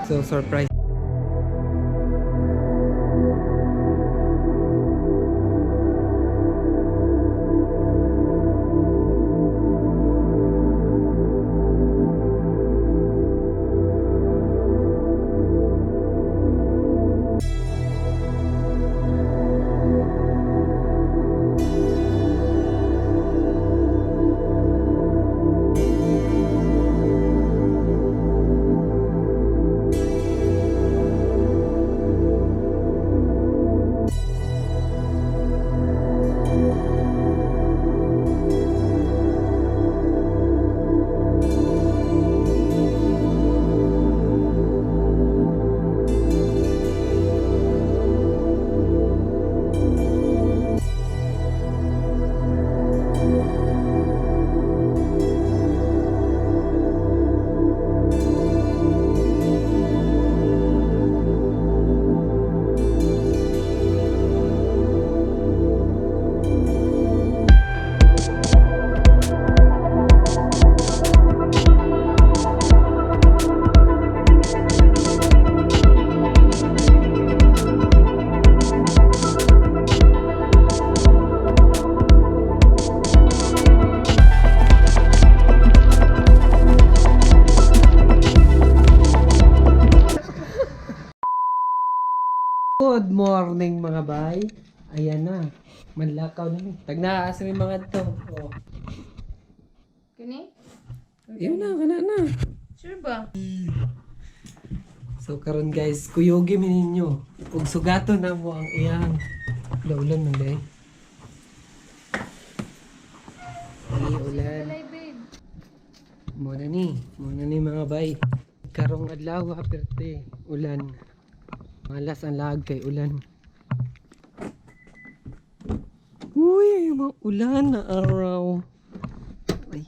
So surprise. Good morning mga bay. Ayan na. Manlakaw na ni. Tagnaas na yung mga to. Oh. Kani? Yun na, kana na. Sure ba? So karon guys, kuyogi mi ninyo. Ug sugato na mo ang iyang ulan man day. Ay, ulan. Walay, babe. Muna ni mga bay. Karong adlaw aperte ulan. Malas ang lag kay ulan. Uy, maulan na araw. Ay.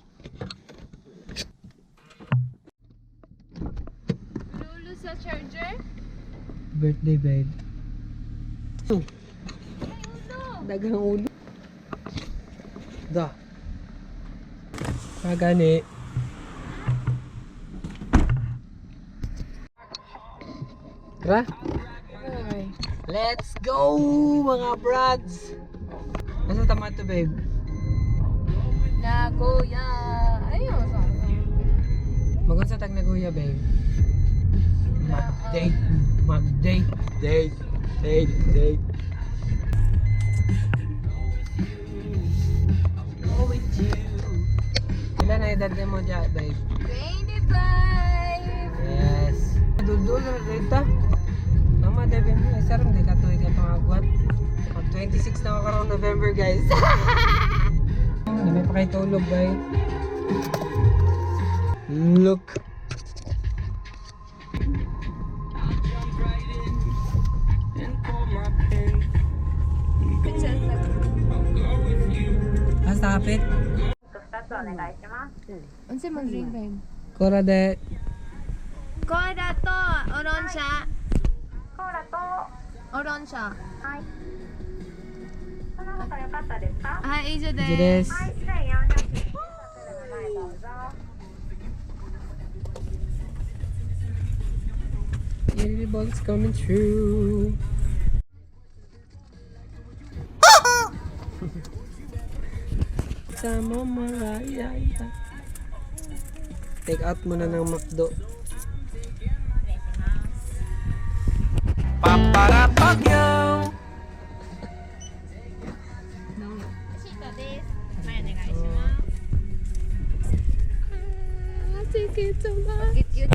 Lulu sa charger? Birthday, babe. Dagang ulo. Da. Kagani. Tara. Ay. Let's go, mga brads. Nasa tama to, babe? Nagoya. Ayun, Magun sa tag Nagoya, babe. Mag-date. Mag-date. Date. Date. Date. Go with you. Ilan na edad mo dyan, babe? 25. Yes. Dul-dul na data. Mama, Devin, sarang di ka to itong agwat. 26 na ako karong November, guys. Hindi may pakitulog, guys. Look. Stop it. Unsa man drink, babe? Kora de. コーラとオロン茶。コーラとオロン茶。はい。その他良かったですか？はい、以上です。以上です。はい、1400円。どうぞ。Everybody's coming through. Sama Maraya. Take out muna ng McDo. Paparapagyo!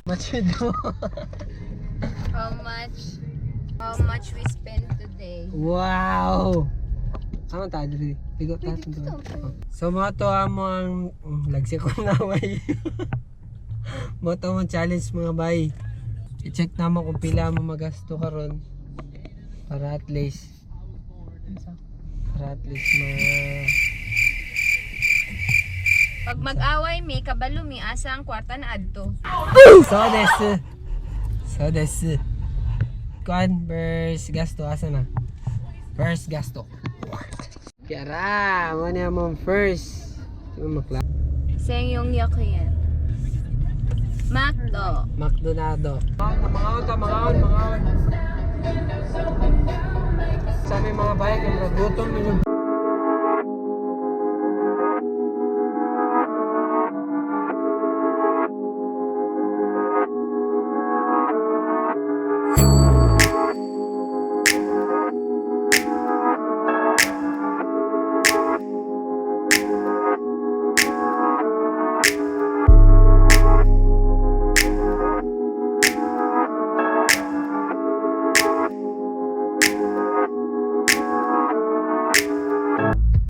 Machido. How much we spent today? Wow! Ano tayo dito? Bigot tayo dito. So mga to ang lagsi ko naway. Mga to ang challenge mga bay. I-check naman kung pila mo magasto karon para at least Pag mag-away mi, kabalo mi, asa ang kwarta na adto. So desu. Kuan first gasto asa na? First gasto. Kara, mo na mo first. Makla. Seng yung yakuyan. Macdo. McDonado. Mga on. Sa may mga bayan, yung nagutom na yung...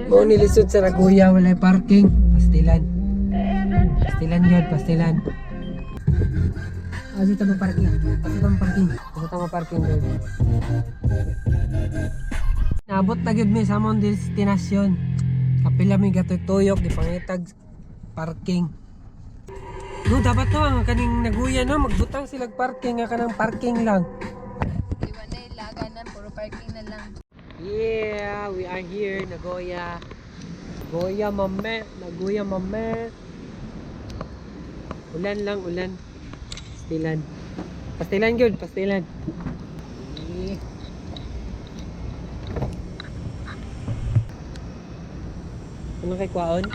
Mo nilisod sa Nagoya, walay parking. Pastilan yun. Asa tama parking. Yun. Naabot na gyud mi sa among destinasyon. Kapila mi gatoy tuyok di pangitag parking. No, dapat to ang kaning Nagoya no, magbutang sila parking nga kanang parking lang. Di ba na ilaganan, puro parking na lang. Yeah, we are here, Nagoya. Nagoya mame. Ulan. Pastilan good. Ano kay kwaon?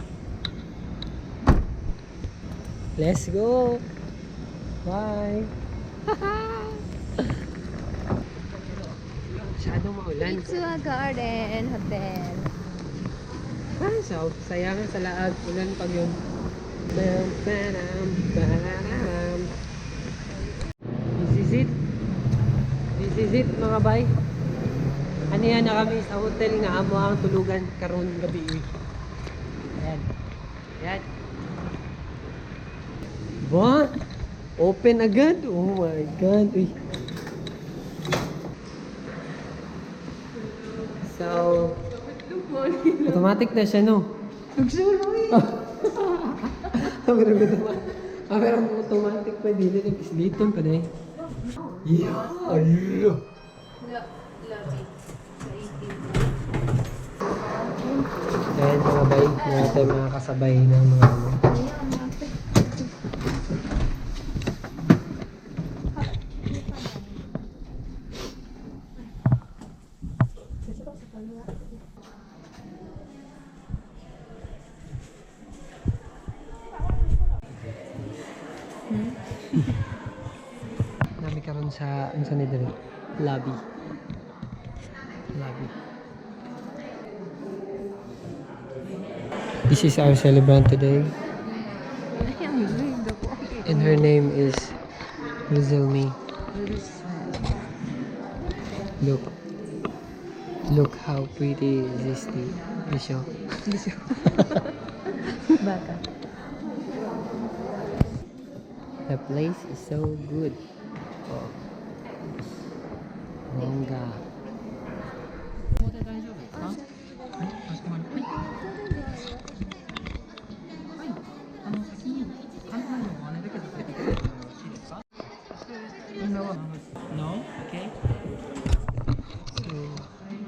Let's go. Bye. Masyadong maulan. Itsua Garden Hotel. So, sayangan sa laag. Ulan pag yun. This is it mga bay. Ano yan na kami sa hotel nga amo ang tulugan karon gabi. Ayan. What? Open agad? Oh my God. Uy. So, Automatic na siya, no? Nagsuloy. Pero kung automatic pa, dili nag-isliton pa dahil. Yeah, ayun. Ayan mga bay, meron tayong mga kasabay ng mga ano. Nami karon sa unsa ni diri? Lobby. Lobby. This is our celebrant today. And her name is Rizalmi. Look. Look how pretty is this thing. Lisho. Baka. The place is so good. Oh. Manga. No? Okay. So,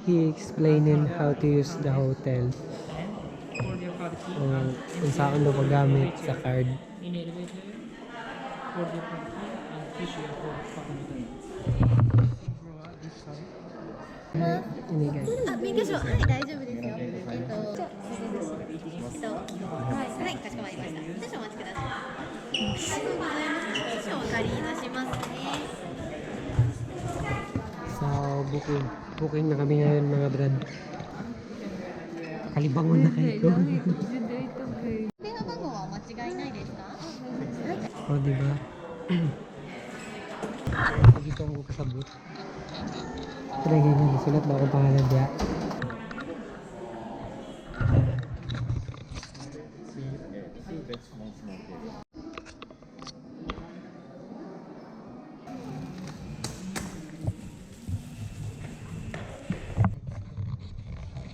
he explaining how to use the hotel. And hold your card key O and kung saan mo paggamit sa card. in elevator. Hold your card key and push your card button. Ini guys. あ、免許証、はい、大丈夫ですよ。はい、かしこまりました。少々お待ちください。ありがとうございます。少々お借りいたしますね。 So, booking. Booking na kami ngayon mga brad. Kalibangon na kayo. 電話番号はお間違いないですか？ O, diba? Dito ako kasabot. Talaga nga, sulat ba akong pangalan diya?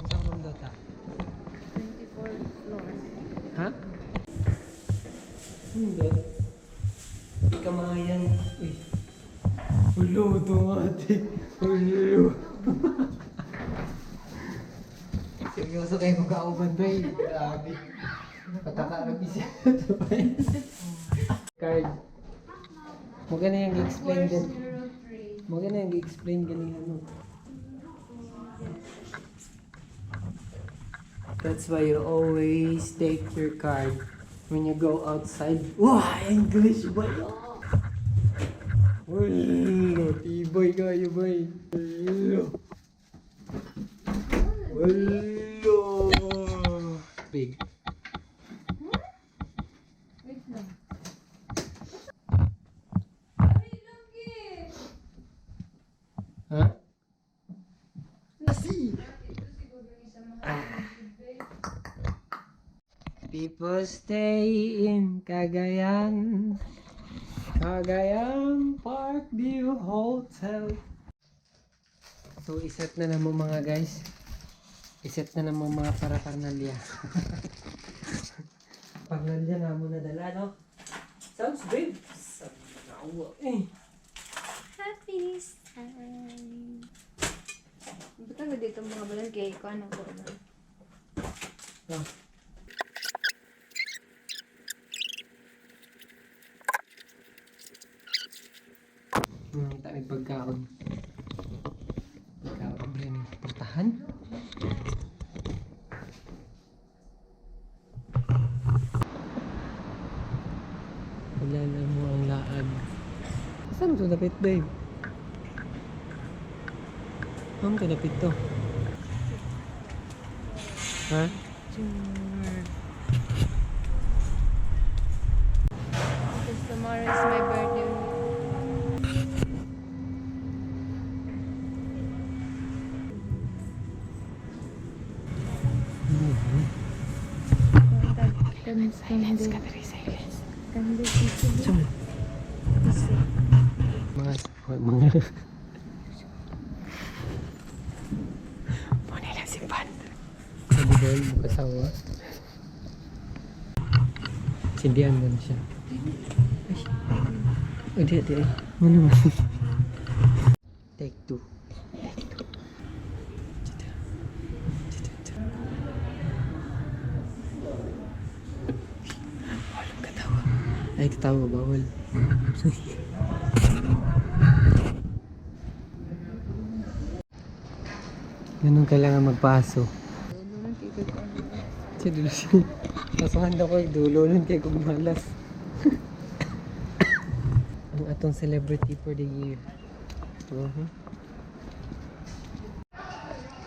Isang room daw ta? 24 floors. Ha? Hindi. Hindi ka mayan. Uy. Ulo, automatic. Ulo. Seryoso kayo magkauban ba eh? Grabe. Patakarap siya. Card. Huwag na yung i-explain din. Huwag na yung i-explain galing ano. That's why you always take your card when you go outside. Wow, English ba yun? Wala, tibay kayo ba eh? Wala. Wala. Big. Ha? Nasi! People stay in Cagayan, Cagayan Parkview Hotel. So, iset na naman mga guys. Iset na naman mga para-parnalya. Parnalya na mo nadala, no? Sounds good. Happy time. Buta ba dito mga balon kay ko ano ko na. Ah. Tayo pagkaon. Pagkaon ba yung portahan? Wala na mo ang laag. Saan mo ito napit, babe? Saan mo ito napit to? Ha? Because tomorrow is my birthday. Silence ka na rin, silence. Saan? Mga Manila si Pan. Sabi table, bukasawa. Sindihan na siya. Ay, di. Ano man? Take 2. Katawa. Ay, katawa, bawal. Ganun kailangan magpaso. Siya dulo siya. Masuhan daw ko dulo nun kay kung malas. Ang atong celebrity for the year.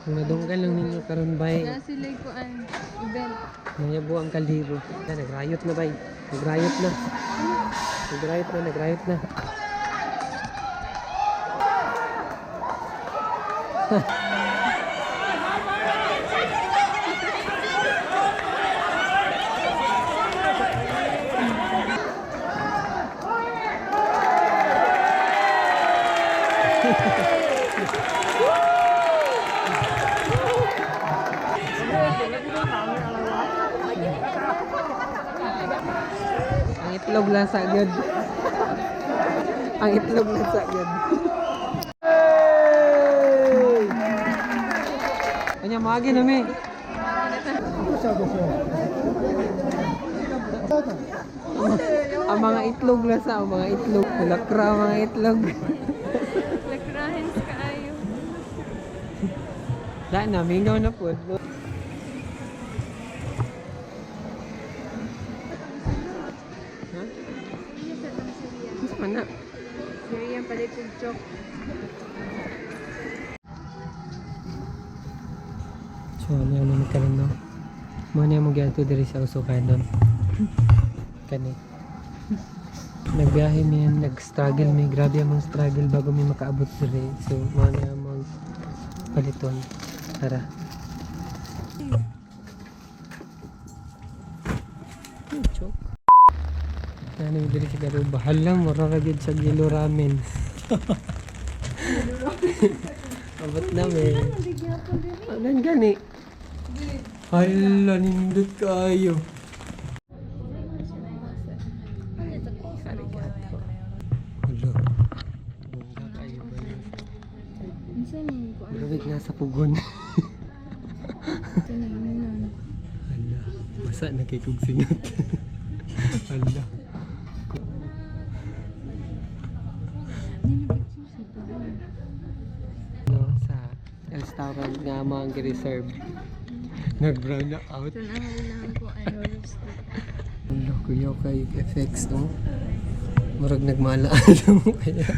Kung nadunggan lang ninyo karon bay. Sila ko ang event. Mayabo ang kaldero. Nagrayot na bay. Nagrayot na. Nagrayot na. Ang itlog lasa agad. Ang itlog lasa agad. Kanya magi na mi. Ang mga itlog lasa, ang mga itlog. Lakra mga itlog. Lakrahin sa kaayo. Dahil na, mingaw na po. Ha? Mas mana? Siriyan palit yung chok. So, ano yung naman ka rin, no? Muna yung mag-iato diri sa usukan doon. Kani. Nagbiyahe mi yan, nag-struggle mi. Grabe ang mga struggle bago mi makaabot diri. So, muna yung mga paliton. Tara. Chok. Ano yung diri sa garo? Bahal lang, mararagid sa gilo ramen. Abot namin. Anan gani? Hala, nindot kayo. Arigato. Hala. Bongga kayo ba yun? Marawig na sa pugon. Hala. Basa na kay kong singot. Hala. No, sa restaurant nga mga reserve. Nag-brown out. Tanahan ko ay roasted. Hala, kuya kay effects, no? Murag nagmalaan mo kaya.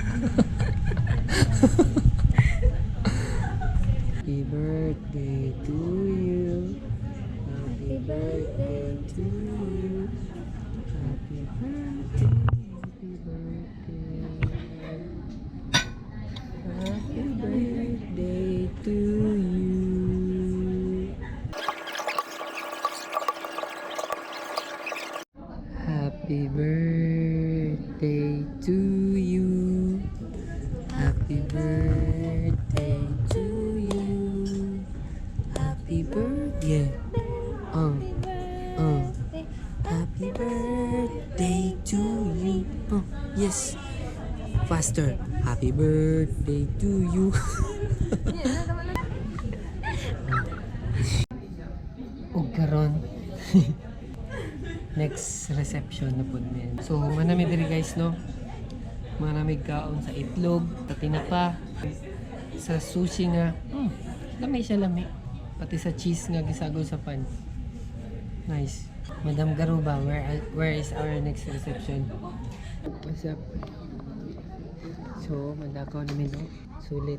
Happy birthday to you. Happy birthday to you. Happy birthday. Happy birthday. Happy birthday to you. Happy birthday to you. Happy birthday to you. Happy birthday. Happy birthday to you. Yes. Faster. Happy birthday to you. O karon. Next reception na po niyan. So, manamig diri guys, no? Manamig kaon sa itlog, tatinapa, sa sushi nga. Lami siya lami. Pati sa cheese nga gisagol sa pan. Nice. Madam Garuba, where is our next reception? What's up? So, mandakaw namin, no? Sulit,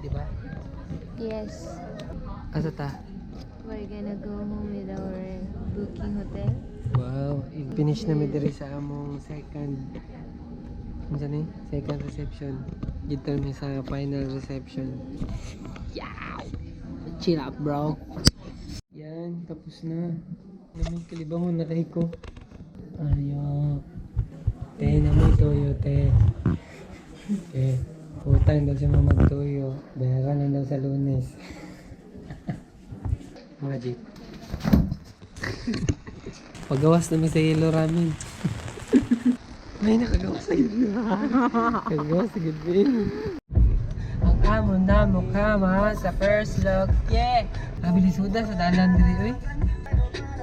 di ba? Yes. Asa ta? We're gonna go home with our booking hotel. Wow, i-finish namin diri sa among second reception. Dito mi sa final reception. Yeah! Chill up, bro. Yan, tapos na. Namin kalibahon na kayo ko. Ayo. Te, naman toyo, te. Te, utang daw siya magtuyo. Bayaran lang daw sa Lunes. Mga jeep. Pagawas naman sa yellow ramen. May nakagawas sa yellow. Nakagawas sa yellow. Ang amo na mukha sa first look. Yeah! Nabili suda sa dalan diri, uy.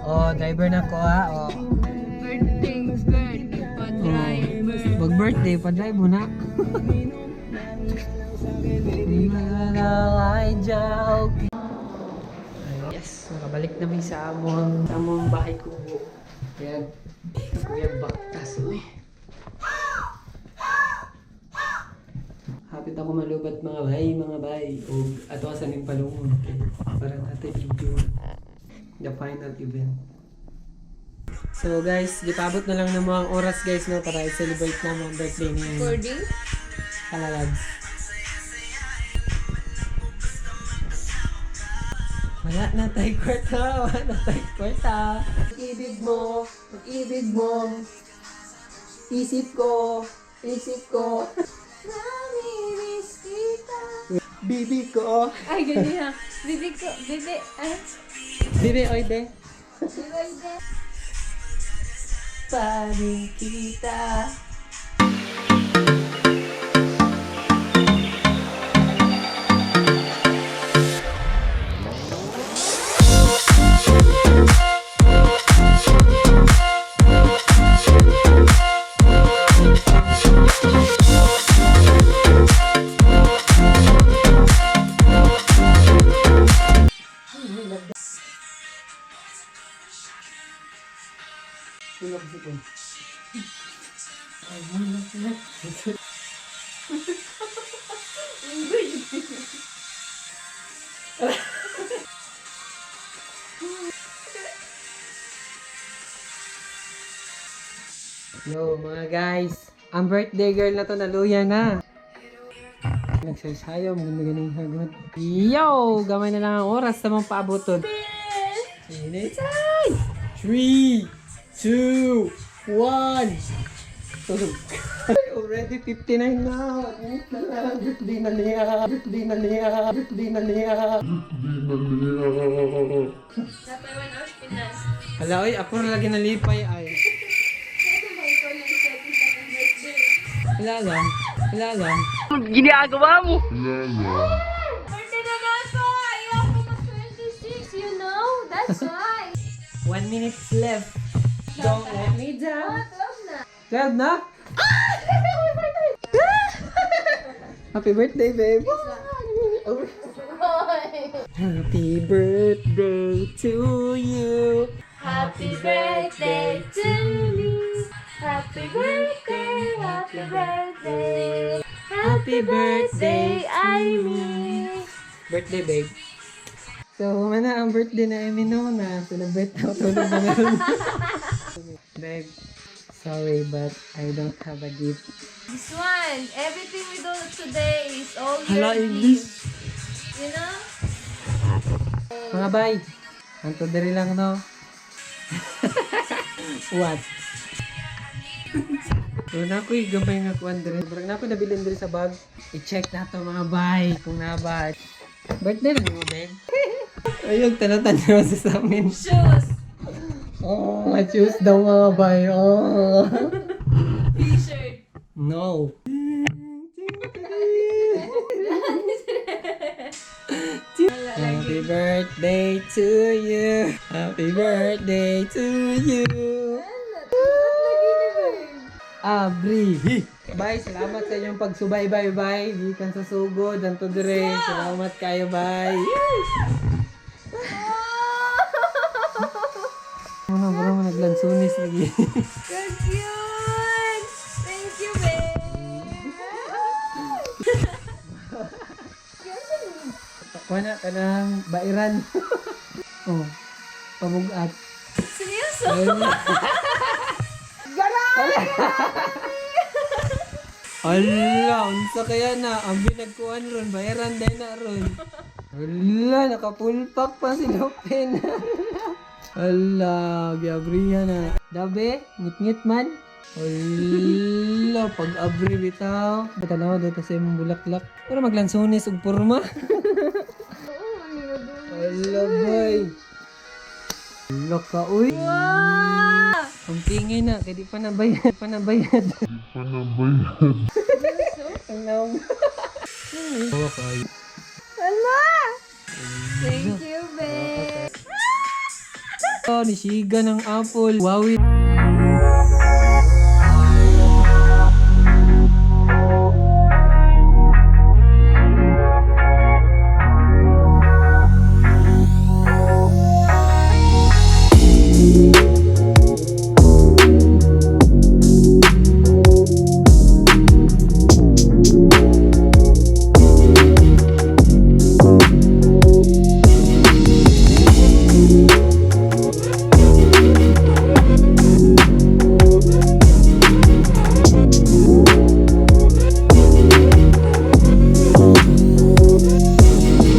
Oh, driver na ko ha. Oh. Mag-birthday, pa-drive mo na. Yes, nakabalik na may sa among bahay ko. Ayan. Kuya Baktas, uy. Hapit ako malubat mga bay. O ato sa ning palungon. Okay. Para natin video the final event. So guys, gipabot na lang ng mga oras guys no para i-celebrate na ang birthday ni Recording? Kalalags. Wala na tayo kwarta, wala na tayo kwarta. Pag-ibig mo, isip ko. Namimiss kita. Bibi ko. Ay, ganyan. Bibi ko, bibi, ay. Bibi, oide. Bibi, Paring kita. Yo mga guys, ang birthday girl na to naluya na. Nagsasayom, ganda-ganda yung hagot. Yo! Gamay na lang ang oras sa mga paaboton. Sinitay! 3, 2, 1. Tulog. Already 59 na. Birthday na niya. Dapat 1 hour Pinas. Hala, oy, ako na lagi nalipay ay. Wala lang. Birthday na nga ako! Ayoko mag-26, you know? That's why. 1 minute left. Don't let me down. 12 12 na. na? Happy birthday, babe. Happy birthday to you. Happy birthday to me. Happy birthday, happy birthday. Happy birthday, Amy. Birthday, babe. So, mana ang birthday na Amy no na. Celebrate na tulog na meron. Babe, sorry but I don't have a gift. This one, everything we do today is all Hala, your English. You know? Mga bay, anto diri lang no. What? So na ko gamay nga kuan diri. Brag na ko nabilin diri sa bag. I-check na to mga bay kung nabay. Birthday na mo, babe. Ayun, tanatan nyo sa amin. Shoes. Oh, choose daw mga bay. Oh. T-shirt. No. Happy birthday to you. Happy birthday to you. Abri. Bye, salamat sa inyong pagsubaybay, bye. Gikan sa sugod, anto dire. Salamat kayo, bye. Ano bro, naglansunis lagi. You're cute. Thank you, babe. Wala ka ng bairan. Oh, pamugat. Seryoso? Ala, unsa kaya na? Ang binagkuhan ron, bayaran dahil na ron. Ala, nakapulpak pa si Lupin. Ala, giabrihan na. Dabe, ngit-ngit man. Ala, pag-abri bitaw. Tanaw daw ta sa imong bulaklak. Pero maglansunis og porma. Ala, boy. Ala ka, uy. Wow! Ang tingin na, kaya di pa nabayad. Ang naong. Hala! Thank you, babe. Oh, nisiga ng apple. Wawit.